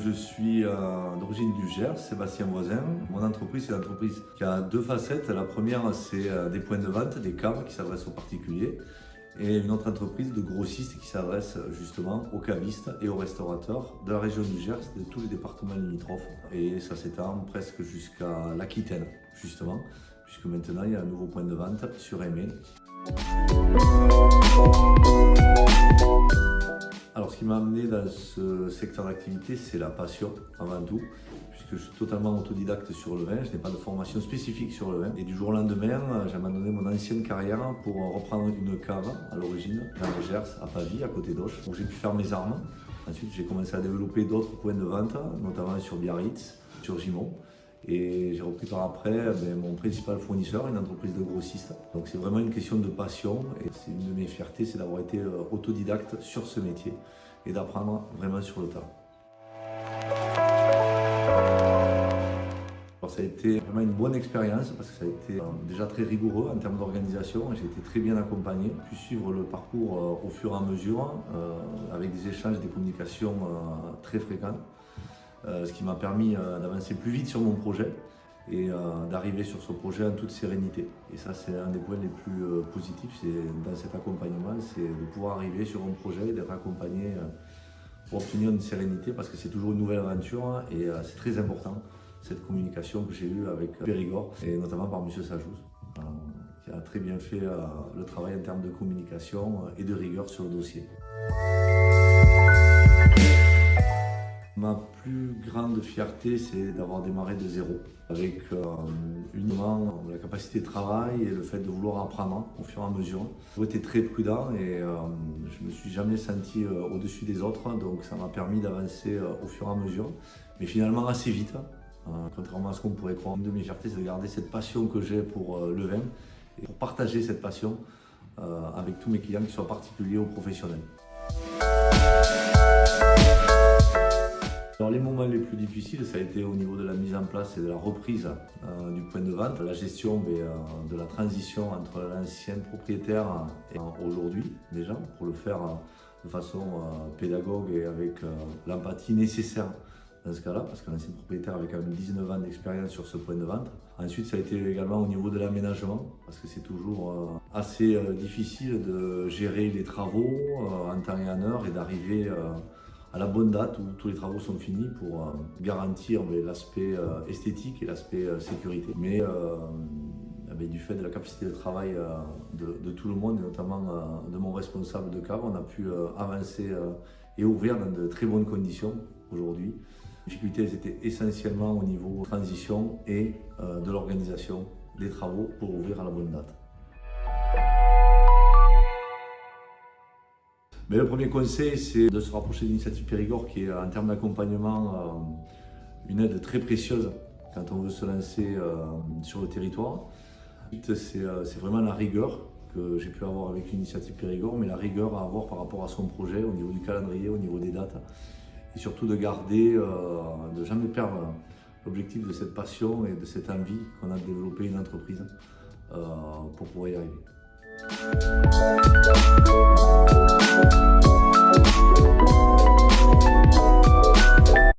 je suis d'origine du Gers, Sébastien Voisin. Mon entreprise, c'est une entreprise qui a deux facettes. La première, c'est des points de vente, des caves qui s'adressent aux particuliers. Et une autre entreprise de grossistes qui s'adresse justement aux cavistes et aux restaurateurs de la région du Gers, de tous les départements limitrophes. Et ça s'étend presque jusqu'à l'Aquitaine, justement, puisque maintenant il y a un nouveau point de vente sur Aimé. Alors, ce qui m'a amené dans ce secteur d'activité, c'est la passion avant tout, puisque je suis totalement autodidacte sur le vin, je n'ai pas de formation spécifique sur le vin. Et du jour au lendemain, j'ai abandonné mon ancienne carrière pour reprendre une cave à l'origine, dans le Gers, à Pavie, à côté d'Auch, où j'ai pu faire mes armes. Ensuite, j'ai commencé à développer d'autres points de vente, notamment sur Biarritz, sur Gimont. Et j'ai repris par après mon principal fournisseur, une entreprise de grossistes. Donc c'est vraiment une question de passion et c'est une de mes fiertés, c'est d'avoir été autodidacte sur ce métier et d'apprendre vraiment sur le tas. Alors ça a été vraiment une bonne expérience parce que ça a été déjà très rigoureux en termes d'organisation. J'ai été très bien accompagné, j'ai pu suivre le parcours au fur et à mesure avec des échanges, des communications très fréquents. Ce qui m'a permis d'avancer plus vite sur mon projet et d'arriver sur ce projet en toute sérénité. Et ça, c'est un des points les plus positifs dans cet accompagnement, c'est de pouvoir arriver sur un projet et d'être accompagné pour obtenir une sérénité parce que c'est toujours une nouvelle aventure et c'est très important, cette communication que j'ai eue avec Périgord et notamment par M. Sajouz, qui a très bien fait le travail en termes de communication et de rigueur sur le dossier. Ma plus grande fierté, c'est d'avoir démarré de zéro, avec uniquement la capacité de travail et le fait de vouloir apprendre au fur et à mesure. J'ai été très prudent et je ne me suis jamais senti au-dessus des autres, donc ça m'a permis d'avancer au fur et à mesure, mais finalement assez vite. Contrairement à ce qu'on pourrait croire, une de mes fiertés, c'est de garder cette passion que j'ai pour le vin et pour partager cette passion avec tous mes clients, qu'ils soient particuliers ou professionnels. Alors, les moments les plus difficiles, ça a été au niveau de la mise en place et de la reprise du point de vente, la gestion de la transition entre l'ancien propriétaire et aujourd'hui déjà, pour le faire de façon pédagogue et avec l'empathie nécessaire dans ce cas-là, parce que l'ancien propriétaire avait quand même 19 ans d'expérience sur ce point de vente. Ensuite, ça a été également au niveau de l'aménagement, parce que c'est toujours assez difficile de gérer les travaux en temps et en heure et d'arriver à la bonne date où tous les travaux sont finis pour garantir l'aspect esthétique et l'aspect sécurité. Mais du fait de la capacité de travail de tout le monde, et notamment de mon responsable de cave, on a pu avancer et ouvrir dans de très bonnes conditions aujourd'hui. Les difficultés étaient essentiellement au niveau transition et de l'organisation des travaux pour ouvrir à la bonne date. Mais le premier conseil, c'est de se rapprocher de l'Initiative Périgord qui est, en termes d'accompagnement, une aide très précieuse quand on veut se lancer sur le territoire. C'est vraiment la rigueur que j'ai pu avoir avec l'Initiative Périgord, mais la rigueur à avoir par rapport à son projet, au niveau du calendrier, au niveau des dates, et surtout de garder, de jamais perdre l'objectif de cette passion et de cette envie qu'on a de développer une entreprise pour pouvoir y arriver.